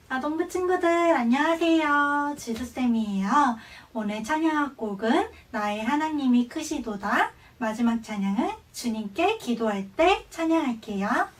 아동부 친구들 안녕하세요. 지수쌤이에요. 오늘 찬양할 곡은 나의 하나님이 크시도다. 마지막 찬양은 주님께 기도할 때 찬양할게요.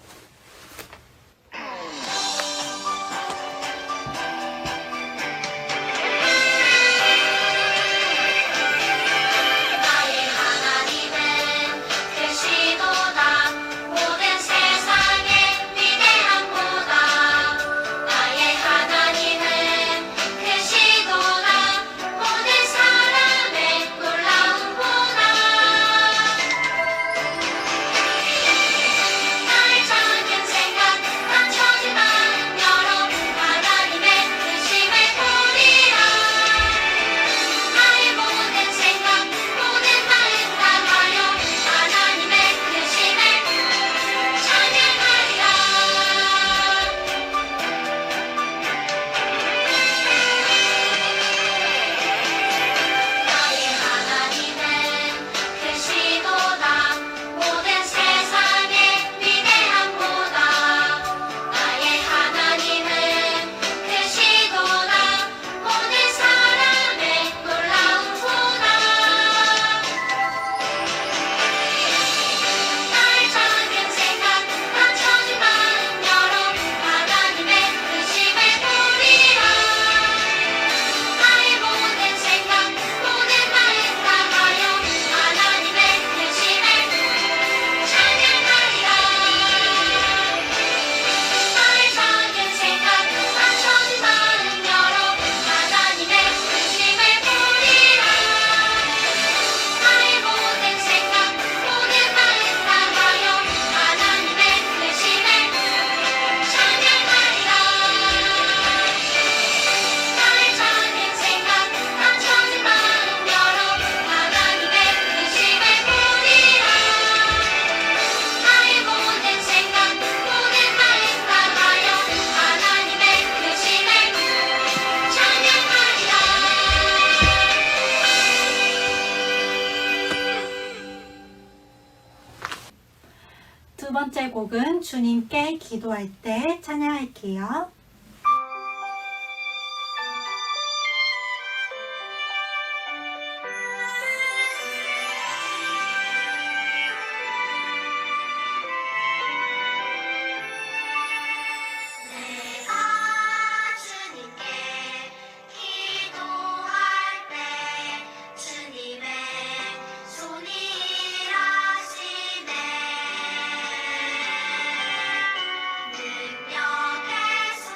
두 번째 곡은 주님께 기도할 때 찬양할게요. 능력의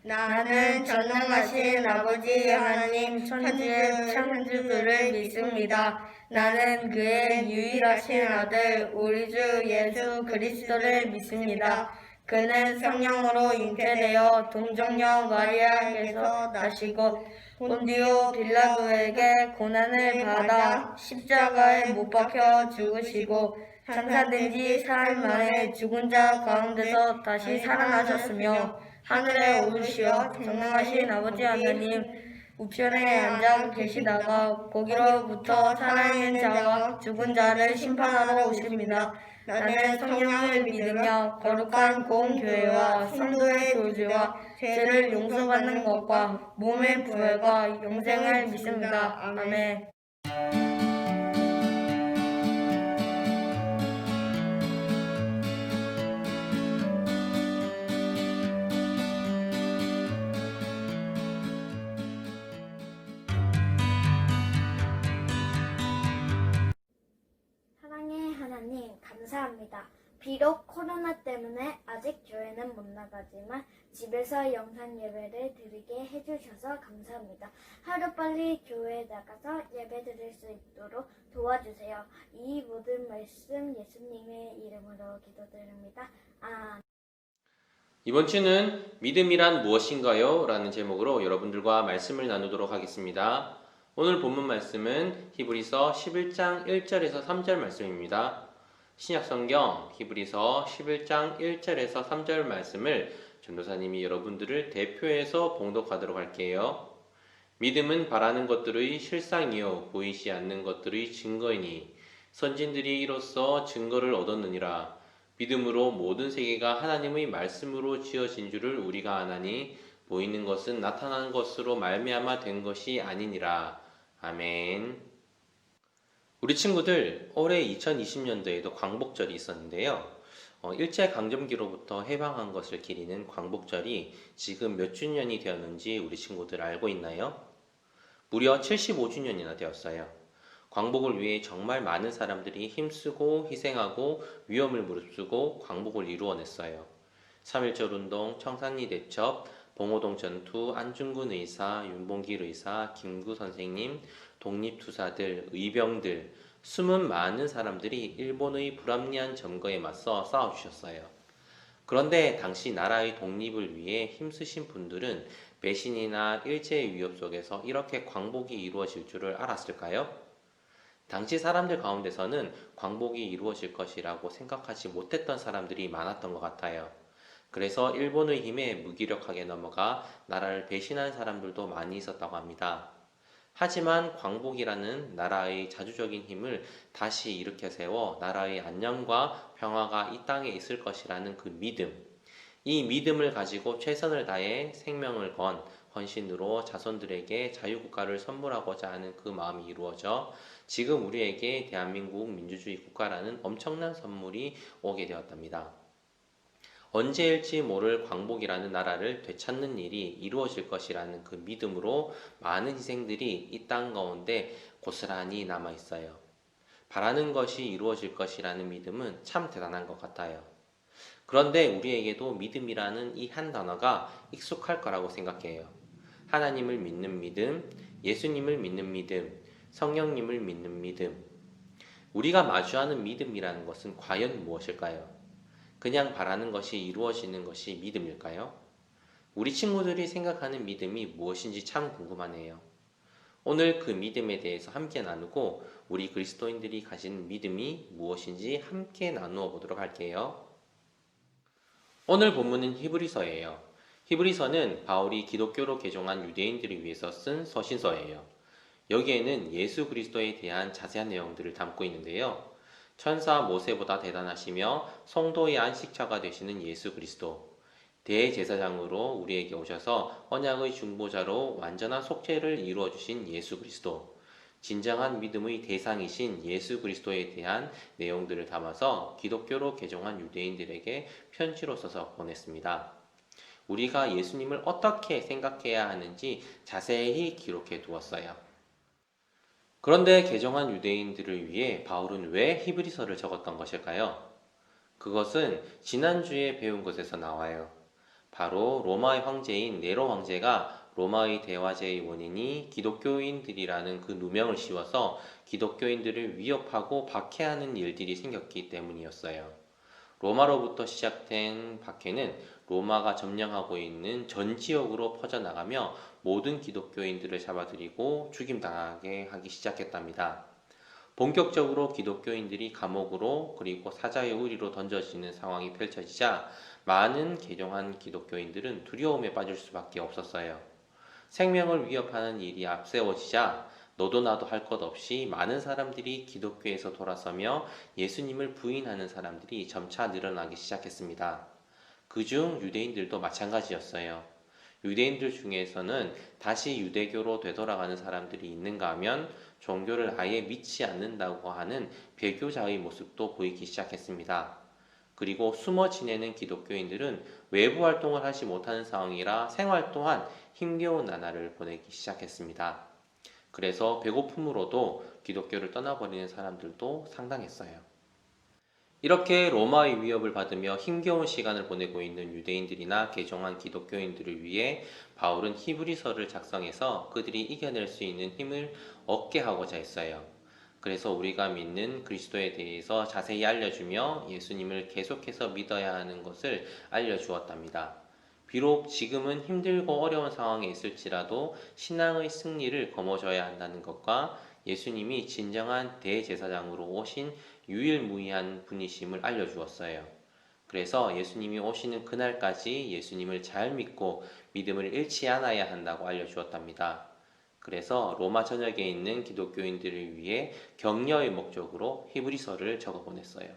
나는 전능하신 아버지 하나님 천지의 창조주를 믿습니다. 나는 그의 유일하신 아들 우리 주 예수 그리스도를 믿습니다. 그는 성령으로 잉태되어 동정녀 마리아에게서 나시고 본디오 빌라도에게 고난을 받아 십자가에 못 박혀 죽으시고 장사된 지 사흘 만에 죽은 자 가운데서 다시 살아나셨으며 하늘에 오르시어 전능하신 아버지 하나님 우편에 앉아 계시다가 거기로부터 살아있는 자와 죽은 자를 심판하러 오십니다. 나는 성령을 믿으며 거룩한 공교회와 성도의 교제와 죄를 용서받는 것과 몸의 부활과 영생을 믿습니다. 아멘. 사랑의 하나님, 감사합니다. 비록 코로나 때문에 아직 교회는 못 나가지만 집에서 영상 예배를 드리게 해주셔서 감사합니다. 하루빨리 교회에 나가서 예배 드릴 수 있도록 도와주세요. 이 모든 말씀 예수님의 이름으로 기도드립니다. 아멘. 이번 주는 믿음이란 무엇인가요? 라는 제목으로 여러분들과 말씀을 나누도록 하겠습니다. 오늘 본문 말씀은 히브리서 11장 1절에서 3절 말씀입니다. 신약성경 히브리서 11장 1절에서 3절 말씀을 전도사님이 여러분들을 대표해서 봉독하도록 할게요. 믿음은 바라는 것들의 실상이요 보이지 않는 것들의 증거이니 선진들이 이로써 증거를 얻었느니라. 믿음으로 모든 세계가 하나님의 말씀으로 지어진 줄을 우리가 아나니 보이는 것은 나타난 것으로 말미암아 된 것이 아니니라. 아멘. 우리 친구들 올해 2020년도에도 광복절이 있었는데요. 일제강점기로부터 해방한 것을 기리는 광복절이 지금 몇 주년이 되었는지 우리 친구들 알고 있나요? 무려 75주년이나 되었어요. 광복을 위해 정말 많은 사람들이 힘쓰고 희생하고 위험을 무릅쓰고 광복을 이루어냈어요. 3.1절 운동, 청산리 대첩, 봉오동 전투, 안중근 의사, 윤봉길 의사, 김구 선생님, 독립투사들, 의병들, 숨은 많은 사람들이 일본의 불합리한 점거에 맞서 싸워주셨어요. 그런데 당시 나라의 독립을 위해 힘쓰신 분들은 배신이나 일제의 위협 속에서 이렇게 광복이 이루어질 줄을 알았을까요? 당시 사람들 가운데서는 광복이 이루어질 것이라고 생각하지 못했던 사람들이 많았던 것 같아요. 그래서 일본의 힘에 무기력하게 넘어가 나라를 배신한 사람들도 많이 있었다고 합니다. 하지만 광복이라는 나라의 자주적인 힘을 다시 일으켜 세워 나라의 안녕과 평화가 이 땅에 있을 것이라는 그 믿음, 이 믿음을 가지고 최선을 다해 생명을 건 헌신으로 자손들에게 자유국가를 선물하고자 하는 그 마음이 이루어져 지금 우리에게 대한민국 민주주의 국가라는 엄청난 선물이 오게 되었답니다. 언제일지 모를 광복이라는 나라를 되찾는 일이 이루어질 것이라는 그 믿음으로 많은 희생들이 이 땅 가운데 고스란히 남아 있어요. 바라는 것이 이루어질 것이라는 믿음은 참 대단한 것 같아요. 그런데 우리에게도 믿음이라는 이 한 단어가 익숙할 거라고 생각해요. 하나님을 믿는 믿음, 예수님을 믿는 믿음, 성령님을 믿는 믿음. 우리가 마주하는 믿음이라는 것은 과연 무엇일까요? 그냥 바라는 것이 이루어지는 것이 믿음일까요? 우리 친구들이 생각하는 믿음이 무엇인지 참 궁금하네요. 오늘 그 믿음에 대해서 함께 나누고 우리 그리스도인들이 가진 믿음이 무엇인지 함께 나누어 보도록 할게요. 오늘 본문은 히브리서예요. 히브리서는 바울이 기독교로 개종한 유대인들을 위해서 쓴 서신서예요. 여기에는 예수 그리스도에 대한 자세한 내용들을 담고 있는데요. 천사 모세보다 대단하시며 성도의 안식처가 되시는 예수 그리스도, 대제사장으로 우리에게 오셔서 언약의 중보자로 완전한 속죄를 이루어 주신 예수 그리스도, 진정한 믿음의 대상이신 예수 그리스도에 대한 내용들을 담아서 기독교로 개종한 유대인들에게 편지로 써서 보냈습니다. 우리가 예수님을 어떻게 생각해야 하는지 자세히 기록해 두었어요. 그런데 개종한 유대인들을 위해 바울은 왜 히브리서를 적었던 것일까요? 그것은 지난주에 배운 것에서 나와요. 바로 로마의 황제인 네로 황제가 로마의 대화제의 원인이 기독교인들이라는 그 누명을 씌워서 기독교인들을 위협하고 박해하는 일들이 생겼기 때문이었어요. 로마로부터 시작된 박해는 로마가 점령하고 있는 전 지역으로 퍼져나가며 모든 기독교인들을 잡아들이고 죽임당하게 하기 시작했답니다. 본격적으로 기독교인들이 감옥으로 그리고 사자의 우리로 던져지는 상황이 펼쳐지자 많은 개종한 기독교인들은 두려움에 빠질 수밖에 없었어요. 생명을 위협하는 일이 앞세워지자 너도 나도 할 것 없이 많은 사람들이 기독교에서 돌아서며 예수님을 부인하는 사람들이 점차 늘어나기 시작했습니다. 그중 유대인들도 마찬가지였어요. 유대인들 중에서는 다시 유대교로 되돌아가는 사람들이 있는가 하면 종교를 아예 믿지 않는다고 하는 배교자의 모습도 보이기 시작했습니다. 그리고 숨어 지내는 기독교인들은 외부 활동을 하지 못하는 상황이라 생활 또한 힘겨운 나날을 보내기 시작했습니다. 그래서 배고픔으로도 기독교를 떠나버리는 사람들도 상당했어요. 이렇게 로마의 위협을 받으며 힘겨운 시간을 보내고 있는 유대인들이나 개종한 기독교인들을 위해 바울은 히브리서를 작성해서 그들이 이겨낼 수 있는 힘을 얻게 하고자 했어요. 그래서 우리가 믿는 그리스도에 대해서 자세히 알려주며 예수님을 계속해서 믿어야 하는 것을 알려주었답니다. 비록 지금은 힘들고 어려운 상황에 있을지라도 신앙의 승리를 거머쥐어야 한다는 것과 예수님이 진정한 대제사장으로 오신 유일무이한 분이심을 알려주었어요. 그래서 예수님이 오시는 그날까지 예수님을 잘 믿고 믿음을 잃지 않아야 한다고 알려주었답니다. 그래서 로마 전역에 있는 기독교인들을 위해 격려의 목적으로 히브리서를 적어보냈어요.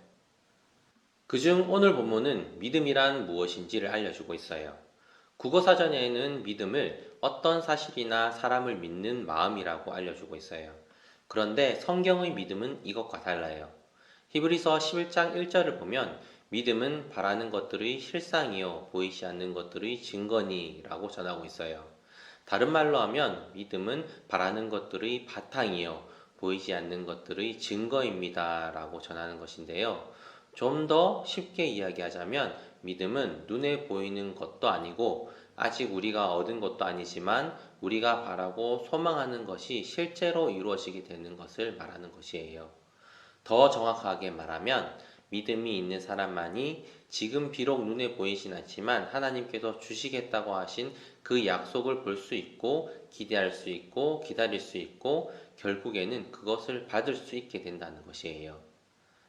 그중 오늘 본문은 믿음이란 무엇인지를 알려주고 있어요. 국어사전에는 믿음을 어떤 사실이나 사람을 믿는 마음이라고 알려주고 있어요. 그런데 성경의 믿음은 이것과 달라요. 히브리서 11장 1절을 보면 믿음은 바라는 것들의 실상이요 보이지 않는 것들의 증거니 라고 전하고 있어요. 다른 말로 하면 믿음은 바라는 것들의 바탕이요 보이지 않는 것들의 증거입니다 라고 전하는 것인데요. 좀 더 쉽게 이야기하자면 믿음은 눈에 보이는 것도 아니고 아직 우리가 얻은 것도 아니지만 우리가 바라고 소망하는 것이 실제로 이루어지게 되는 것을 말하는 것이에요. 더 정확하게 말하면 믿음이 있는 사람만이 지금 비록 눈에 보이진 않지만 하나님께서 주시겠다고 하신 그 약속을 볼 수 있고 기대할 수 있고 기다릴 수 있고 결국에는 그것을 받을 수 있게 된다는 것이에요.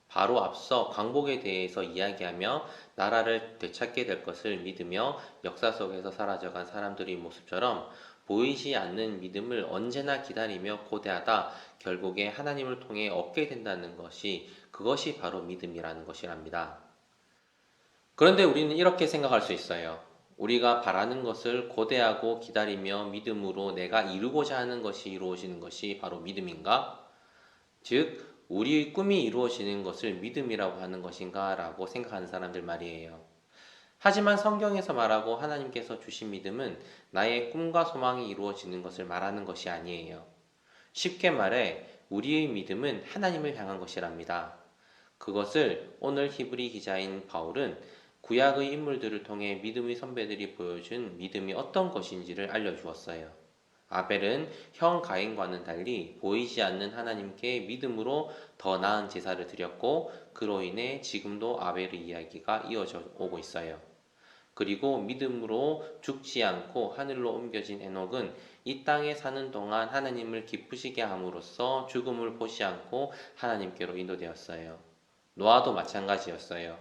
바로 앞서 광복에 대해서 이야기하며 나라를 되찾게 될 것을 믿으며 역사 속에서 사라져간 사람들의 모습처럼 보이지 않는 믿음을 언제나 기다리며 고대하다 결국에 하나님을 통해 얻게 된다는 것이 그것이 바로 믿음이라는 것이랍니다. 그런데 우리는 이렇게 생각할 수 있어요. 우리가 바라는 것을 고대하고 기다리며 믿음으로 내가 이루고자 하는 것이 이루어지는 것이 바로 믿음인가? 즉 우리의 꿈이 이루어지는 것을 믿음이라고 하는 것인가? 라고 생각하는 사람들 말이에요. 하지만 성경에서 말하고 하나님께서 주신 믿음은 나의 꿈과 소망이 이루어지는 것을 말하는 것이 아니에요. 쉽게 말해 우리의 믿음은 하나님을 향한 것이랍니다. 그것을 오늘 히브리 기자인 바울은 구약의 인물들을 통해 믿음의 선배들이 보여준 믿음이 어떤 것인지를 알려주었어요. 아벨은 형 가인과는 달리 보이지 않는 하나님께 믿음으로 더 나은 제사를 드렸고 그로 인해 지금도 아벨의 이야기가 이어져 오고 있어요. 그리고 믿음으로 죽지 않고 하늘로 옮겨진 에녹은 이 땅에 사는 동안 하나님을 기쁘시게 함으로써 죽음을 보지 않고 하나님께로 인도되었어요. 노아도 마찬가지였어요.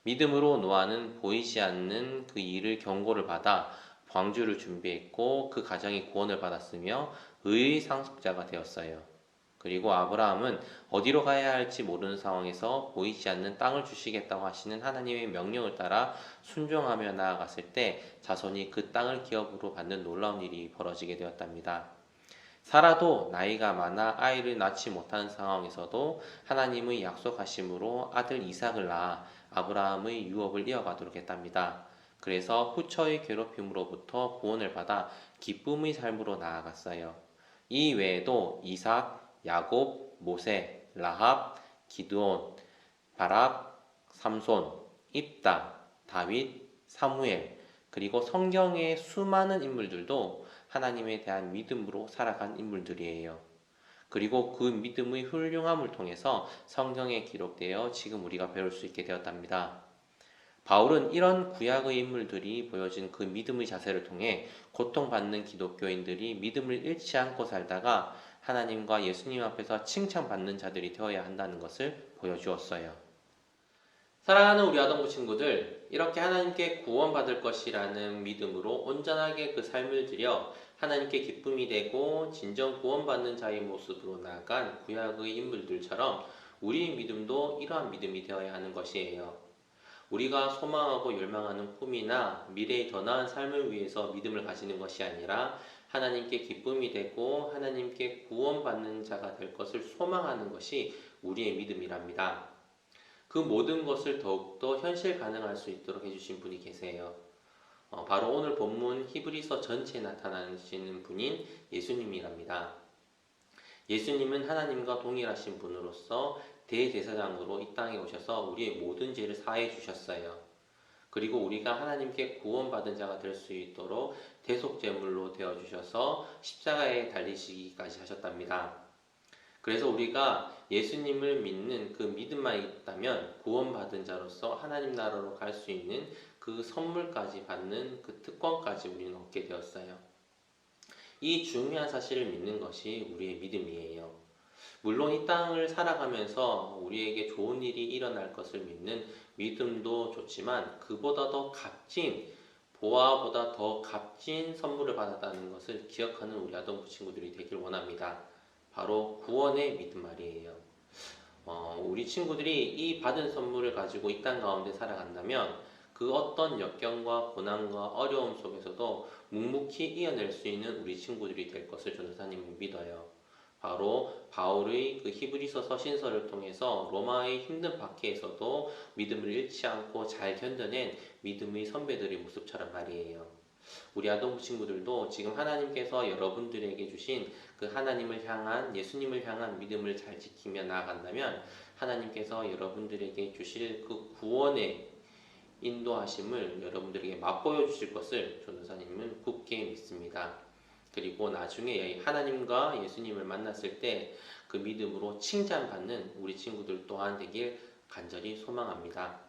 믿음으로 노아는 보이지 않는 그 일을 경고를 받아 방주를 준비했고 그 가정이 구원을 받았으며 의의 상속자가 되었어요. 그리고 아브라함은 어디로 가야 할지 모르는 상황에서 보이지 않는 땅을 주시겠다고 하시는 하나님의 명령을 따라 순종하며 나아갔을 때 자손이 그 땅을 기업으로 받는 놀라운 일이 벌어지게 되었답니다. 사라도 나이가 많아 아이를 낳지 못하는 상황에서도 하나님의 약속하심으로 아들 이삭을 낳아 아브라함의 유업을 이어가도록 했답니다. 그래서 후처의 괴롭힘으로부터 구원을 받아 기쁨의 삶으로 나아갔어요. 이 외에도 이삭, 야곱, 모세, 라합, 기드온, 바락, 삼손, 입다, 다윗, 사무엘, 그리고 성경의 수많은 인물들도 하나님에 대한 믿음으로 살아간 인물들이에요. 그리고 그 믿음의 훌륭함을 통해서 성경에 기록되어 지금 우리가 배울 수 있게 되었답니다. 바울은 이런 구약의 인물들이 보여준 그 믿음의 자세를 통해 고통받는 기독교인들이 믿음을 잃지 않고 살다가 하나님과 예수님 앞에서 칭찬받는 자들이 되어야 한다는 것을 보여주었어요. 사랑하는 우리 아동부 친구들, 이렇게 하나님께 구원받을 것이라는 믿음으로 온전하게 그 삶을 들여 하나님께 기쁨이 되고 진정 구원받는 자의 모습으로 나아간 구약의 인물들처럼 우리의 믿음도 이러한 믿음이 되어야 하는 것이에요. 우리가 소망하고 열망하는 꿈이나 미래의 더 나은 삶을 위해서 믿음을 가지는 것이 아니라 하나님께 기쁨이 되고 하나님께 구원받는 자가 될 것을 소망하는 것이 우리의 믿음이랍니다. 그 모든 것을 더욱더 현실 가능할 수 있도록 해주신 분이 계세요. 바로 오늘 본문 히브리서 전체에 나타나시는 분인 예수님이랍니다. 예수님은 하나님과 동일하신 분으로서 대제사장으로 이 땅에 오셔서 우리의 모든 죄를 사해 주셨어요. 그리고 우리가 하나님께 구원받은 자가 될 수 있도록 대속제물로 되어 주셔서 십자가에 달리시기까지 하셨답니다. 그래서 우리가 예수님을 믿는 그 믿음만 있다면 구원받은 자로서 하나님 나라로 갈 수 있는 그 선물까지 받는 그 특권까지 우리는 얻게 되었어요. 이 중요한 사실을 믿는 것이 우리의 믿음이에요. 물론 이 땅을 살아가면서 우리에게 좋은 일이 일어날 것을 믿는 믿음도 좋지만 그보다 더 값진, 보아보다 더 값진 선물을 받았다는 것을 기억하는 우리 아동부 친구들이 되길 원합니다. 바로 구원의 믿음 말이에요. 우리 친구들이 이 받은 선물을 가지고 이 땅 가운데 살아간다면 그 어떤 역경과 고난과 어려움 속에서도 묵묵히 이겨낼 수 있는 우리 친구들이 될 것을 전도사님은 믿어요. 바로 바울의 그 히브리서 서신서를 통해서 로마의 힘든 박해에서도 믿음을 잃지 않고 잘 견뎌낸 믿음의 선배들의 모습처럼 말이에요. 우리 아동부 친구들도 지금 하나님께서 여러분들에게 주신 그 하나님을 향한 예수님을 향한 믿음을 잘 지키며 나아간다면 하나님께서 여러분들에게 주실 그 구원의 인도하심을 여러분들에게 맛보여 주실 것을 전도사님은 굳게 믿습니다. 그리고 나중에 하나님과 예수님을 만났을 때 그 믿음으로 칭찬받는 우리 친구들 또한 되길 간절히 소망합니다.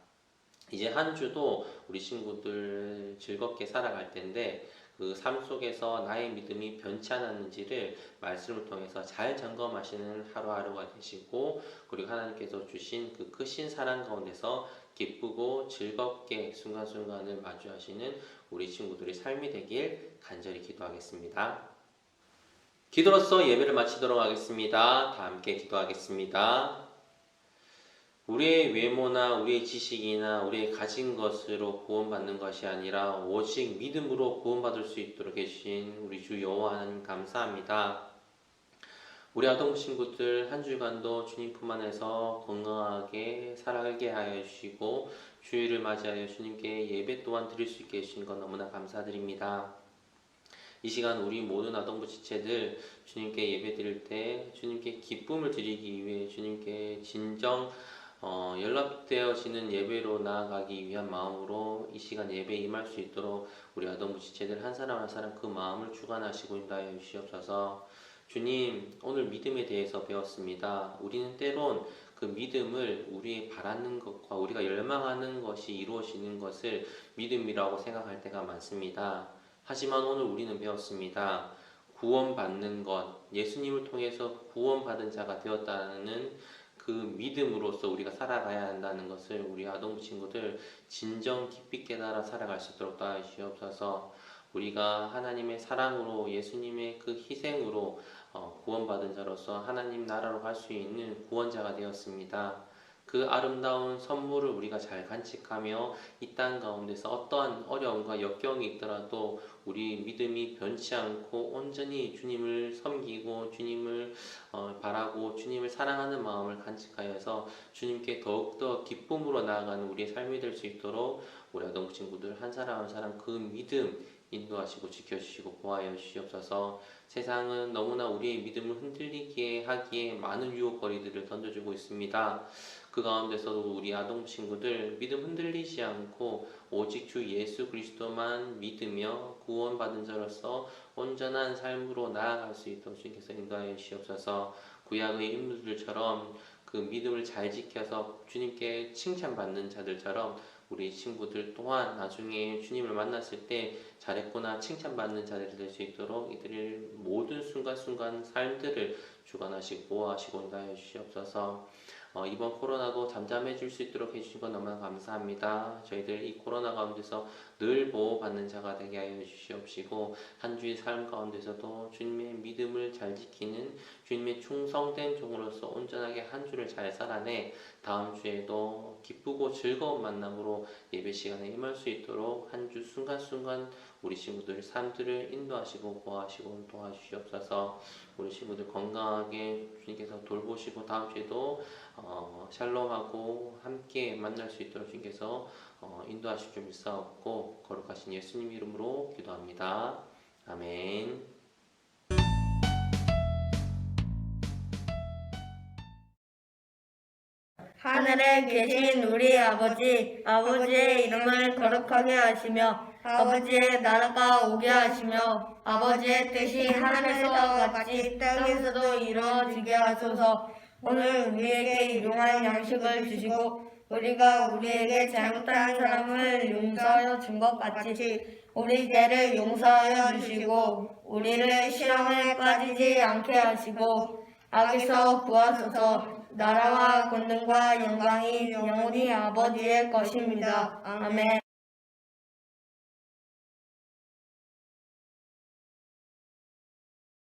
이제 한 주도 우리 친구들 즐겁게 살아갈 텐데 그 삶 속에서 나의 믿음이 변치 않았는지를 말씀을 통해서 잘 점검하시는 하루하루가 되시고 그리고 하나님께서 주신 그 크신 사랑 가운데서 기쁘고 즐겁게 순간순간을 마주하시는 우리 친구들의 삶이 되길 간절히 기도하겠습니다. 기도로서 예배를 마치도록 하겠습니다. 다 함께 기도하겠습니다. 우리의 외모나 우리의 지식이나 우리의 가진 것으로 구원받는 것이 아니라 오직 믿음으로 구원받을 수 있도록 해주신 우리 주 여호와 하나님 감사합니다. 우리 아동 친구들 한 주간도 주님 품 안에서 건강하게 살아가게 하여 주시고 주일을 맞이하여 주님께 예배 또한 드릴 수 있게 해주신 것 너무나 감사드립니다. 이 시간 우리 모든 아동부 지체들 주님께 예배 드릴 때 주님께 기쁨을 드리기 위해 주님께 진정 연락되어지는 예배로 나아가기 위한 마음으로 이 시간 예배에 임할 수 있도록 우리 아동부 지체들 한 사람 한 사람 그 마음을 주관하시고 인도하여 주시옵소서. 주님, 오늘 믿음에 대해서 배웠습니다. 우리는 때론 그 믿음을 우리의 바라는 것과 우리가 열망하는 것이 이루어지는 것을 믿음이라고 생각할 때가 많습니다. 하지만 오늘 우리는 배웠습니다. 구원받는 것, 예수님을 통해서 구원받은 자가 되었다는 그 믿음으로서 우리가 살아가야 한다는 것을 우리 아동부 친구들 진정 깊이 깨달아 살아갈 수 있도록 도와주시옵소서. 우리가 하나님의 사랑으로 예수님의 그 희생으로 구원받은 자로서 하나님 나라로 갈 수 있는 구원자가 되었습니다. 그 아름다운 선물을 우리가 잘 간직하며 이 땅 가운데서 어떠한 어려움과 역경이 있더라도 우리 믿음이 변치 않고 온전히 주님을 섬기고 주님을 바라고 주님을 사랑하는 마음을 간직하여서 주님께 더욱더 기쁨으로 나아가는 우리의 삶이 될 수 있도록 우리 아동부 친구들 한 사람 한 사람 그 믿음 인도하시고 지켜주시고 보호하여 주시옵소서. 세상은 너무나 우리의 믿음을 흔들리게 하기에 많은 유혹거리들을 던져주고 있습니다. 그 가운데서도 우리 아동 친구들 믿음 흔들리지 않고 오직 주 예수 그리스도만 믿으며 구원받은 자로서 온전한 삶으로 나아갈 수 있도록 주님께서 인도하여 주시옵소서. 구약의 인물들처럼 그 믿음을 잘 지켜서 주님께 칭찬받는 자들처럼 우리 친구들 또한 나중에 주님을 만났을 때 잘했구나 칭찬받는 자들이 될 수 있도록 이들의 모든 순간순간 삶들을 주관하시고 보호하시고 인도하여 주시옵소서. 이번 코로나도 잠잠해질 수 있도록 해주신 것 너무나 감사합니다. 저희들 이 코로나 가운데서 늘 보호받는 자가 되게 하여 주시옵시고 한 주의 삶 가운데서도 주님의 믿음을 잘 지키는 주님의 충성된 종으로서 온전하게 한 주를 잘 살아내 다음 주에도 기쁘고 즐거운 만남으로 예배 시간에 임할 수 있도록 한 주 순간순간 우리 친구들의 삶들을 인도하시고 보호하시고 도와주시옵소서. 우리 친구들 건강하게 주님께서 돌보시고 다음 주에도 샬롬하고 함께 만날 수 있도록 주님께서 인도하실 줄 믿사옵고 거룩하신 예수님 이름으로 기도합니다. 아멘. 하늘에 계신 우리 아버지, 아버지의 이름을 거룩하게 하시며 아버지의 나라가 오게 하시며 아버지의 뜻이 하늘에서와 같이 땅에서도 이루어지게 하소서. 오늘 우리에게 일용할 양식을 주시고 우리가 우리에게 잘못한 사람을 용서하여 준 것 같이 우리 죄를 용서하여 주시고 우리를 시험에 빠지지 않게 하시고 악에서 구하소서. 나라와 권능과 영광이 영원히 아버지의 것입니다. 아멘.